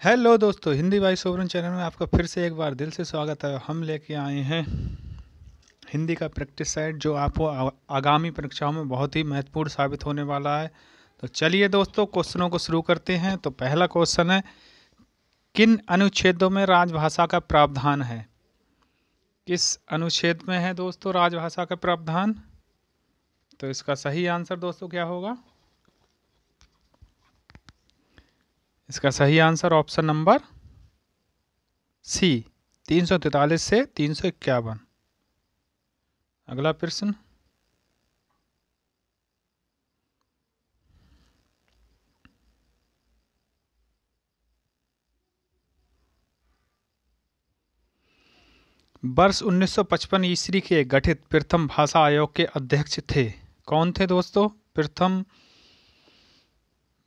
Hello दोस्तों, हिंदी भाई sovereign channel में आपका फिर से एक बार दिल से स्वागत है। हम लेके आए हैं हिंदी का प्रैक्टिस सेट जो आपको आगामी परीक्षाओं में बहुत ही महत्वपूर्ण साबित होने वाला है। तो चलिए दोस्तों, क्वेश्चनों को शुरू करते हैं। तो पहला क्वेश्चन है, किन अनुच्छेदों में राजभाषा का प्रावधान है? किस अनुच्छेद में है दोस्तों राजभाषा का प्रावधान? तो इसका सही आंसर दोस्तों क्या होगा? इसका सही आंसर ऑप्शन नंबर सी, 343 से 351। अगला प्रश्न, वर्ष 1955 ईस्वी के गठित प्रथम भाषा आयोग के अध्यक्ष थे? कौन थे दोस्तों प्रथम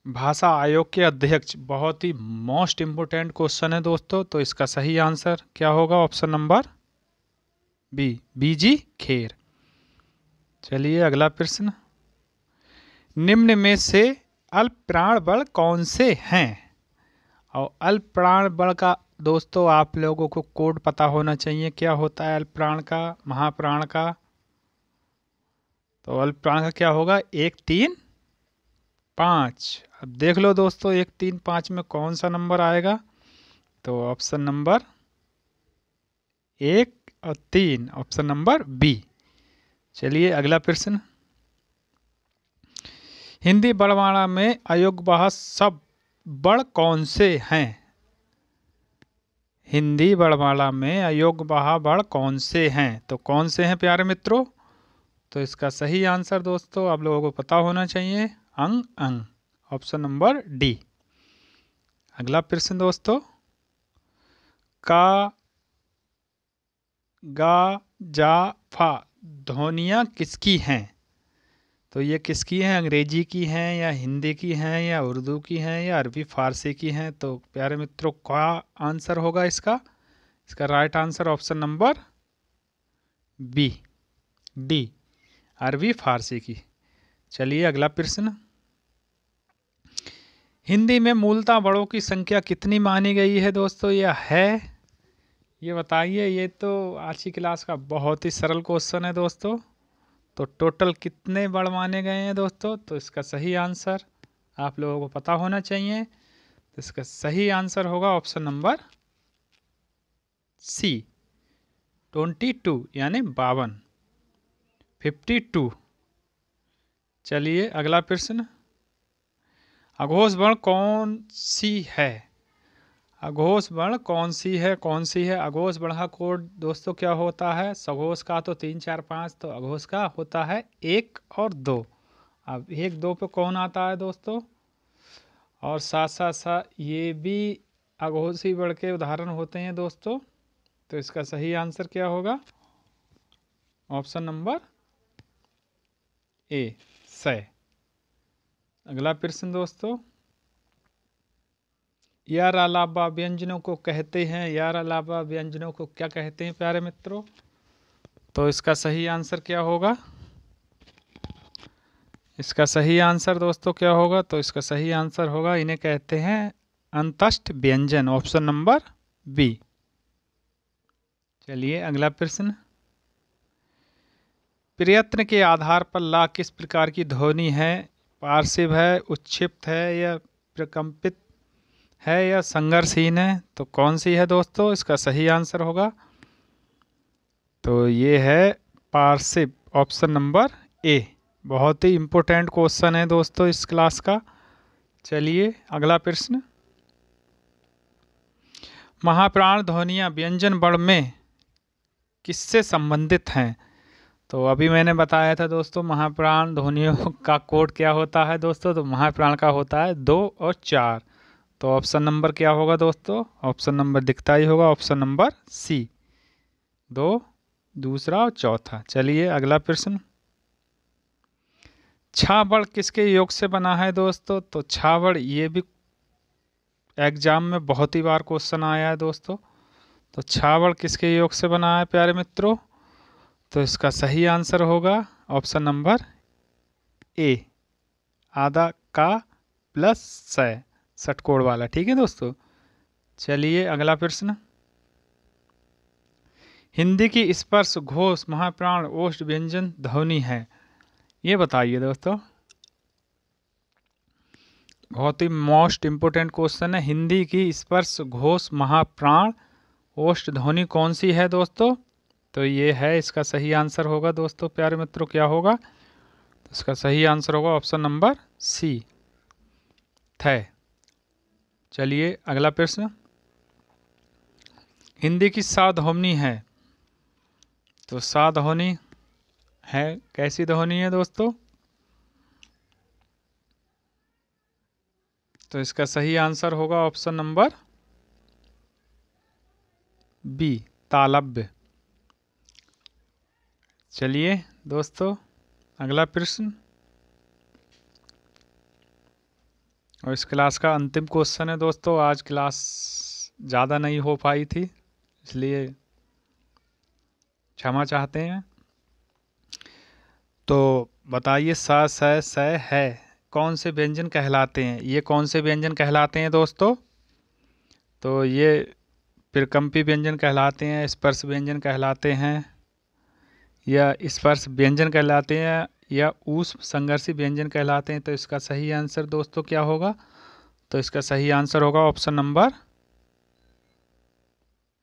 भाषा आयोग के अध्यक्ष? बहुत ही मोस्ट इंपोर्टेंट क्वेश्चन है दोस्तों। तो इसका सही आंसर क्या होगा? ऑप्शन नंबर बी, बीजी खेर। चलिए अगला प्रश्न, निम्न में से अल्प प्राण बल कौन से हैं? और अल्प प्राण बल का दोस्तों आप लोगों को कोड पता होना चाहिए। क्या होता है अल्प प्राण का, महाप्राण का? तो अल्प प्राण का क्या होगा? 1, 3, 5। अब देख लो दोस्तों 1, 3, 5 में कौन सा नंबर आएगा? तो ऑप्शन नंबर 1 और 3, ऑप्शन नंबर बी। चलिए अगला प्रश्न, हिंदी वर्णमाला में अयोग्यवाह शब्द वर्ण कौन से हैं? हिंदी वर्णमाला में अयोग्यवाह वर्ण कौन से हैं? तो कौन से हैं प्यारे मित्रों? तो इसका सही आंसर दोस्तों आप लोगों को पता होना चाहिए, अंग अंग, ऑप्शन नंबर डी। अगला प्रश्न दोस्तों, का, गा, जा, फा ध्वनियाँ किसकी हैं? तो ये किसकी हैं? अंग्रेजी की हैं या हिंदी की हैं या उर्दू की हैं या अरबी फारसी की हैं? तो प्यारे मित्रों क्या आंसर होगा इसका? इसका right answer option number B, D, अरबी फारसी की। चलिए अगला प्रश्न, हिंदी में मूलतः वर्णों की संख्या कितनी मानी गई है दोस्तों? यह है, ये बताइए। ये तो आज की क्लास का बहुत ही सरल क्वेश्चन है दोस्तों। तो टोटल कितने वर्ण माने गए हैं दोस्तों? तो इसका सही आंसर आप लोगों को पता होना चाहिए। तो इसका सही आंसर होगा ऑप्शन नंबर सी, 22 यानी 52, 52। चलिए अगला प्रश्न, अघोष वर्ण कौन सी है? अघोष वर्ण कौन सी है? कौन सी है अघोष वर्ण का कोड दोस्तों? क्या होता है? सघोष का तो 3, 4, 5, तो अघोष का होता है 1 और 2। अब 1, 2 पे कौन आता है दोस्तों? और साथ साथ साथ ये भी अघोषी वर्ण के उदाहरण होते हैं दोस्तों। तो इसका सही आंसर क्या होगा? ऑप्शन नंबर ए, सै। अगला प्रश्न दोस्तों, यार अलावा व्यंजनों को कहते हैं, यार अलावा व्यंजनों को क्या कहते हैं प्यारे मित्रों? तो इसका सही आंसर क्या होगा? इसका सही आंसर दोस्तों क्या होगा? तो इसका सही आंसर होगा, इन्हें कहते हैं अंतस्थ व्यंजन, ऑप्शन नंबर बी। चलिए अगला प्रश्न, प्रयत्न के आधार पर ला किस प्रकार की ध्वनि है? पार्श्व है, उच्छिप्त है या प्रकंपित है या संघर्षहीन है? तो कौन सी है दोस्तों? इसका सही आंसर होगा, तो ये है पार्श्व, ऑप्शन नंबर ए। बहुत ही इम्पोर्टेंट क्वेश्चन है दोस्तों इस क्लास का। चलिए अगला प्रश्न, महाप्राण ध्वनियाँ व्यंजन वर्ण में किससे संबंधित हैं? तो अभी मैंने बताया था दोस्तों महाप्राण ध्वनियों का कोड क्या होता है दोस्तों? तो महाप्राण का होता है 2 और 4। तो ऑप्शन नंबर क्या होगा दोस्तों? ऑप्शन नंबर दिखता ही होगा, ऑप्शन नंबर सी, 2, दूसरा और चौथा। चलिए अगला प्रश्न, छावड़ किसके योग से बना है दोस्तों? तो छावड़ ये भी एग्जाम में बहुत ही बार क्वेश्चन आया है दोस्तों। तो छावड़ किसके योग से बना है प्यारे मित्रों? तो इसका सही आंसर होगा ऑप्शन नंबर ए, आधा का प्लस सै, षटकोण वाला। ठीक है दोस्तों। चलिए अगला प्रश्न। हिंदी की स्पर्श घोष महाप्राण ओष्ठ व्यंजन ध्वनि है, ये बताइए दोस्तों। बहुत ही मोस्ट इम्पोर्टेंट क्वेश्चन है। हिंदी की स्पर्श घोष महाप्राण ओष्ठ ध्वनि कौन सी है दोस्तों? तो ये है, इसका सही आंसर होगा दोस्तों प्यारे मित्रों, क्या होगा? तो इसका सही आंसर होगा ऑप्शन नंबर सी, थ। चलिए अगला प्रश्न। हिंदी की सा ध्वनि है, तो सा ध्वनि है कैसी ध्वनि है दोस्तों? तो इसका सही आंसर होगा ऑप्शन नंबर बी, तालव्य। चलिए दोस्तों अगला प्रश्न, और इस क्लास का अंतिम क्वेश्चन है दोस्तों। आज क्लास ज़्यादा नहीं हो पाई थी, इसलिए क्षमा चाहते हैं। तो बताइए स, स, है कौन से व्यंजन कहलाते हैं? ये कौन से व्यंजन कहलाते हैं दोस्तों? तो ये प्रकम्पी व्यंजन कहलाते हैं, स्पर्श व्यंजन कहलाते हैं, या स्पर्श व्यंजन कहलाते हैं, या ऊष्म संघर्षी व्यंजन कहलाते हैं। तो इसका सही आंसर दोस्तों क्या होगा? तो इसका सही आंसर होगा ऑप्शन नंबर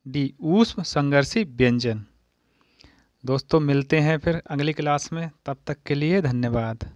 डी, ऊष्म संघर्षी व्यंजन। दोस्तों मिलते हैं फिर अगली क्लास में, तब तक के लिए धन्यवाद।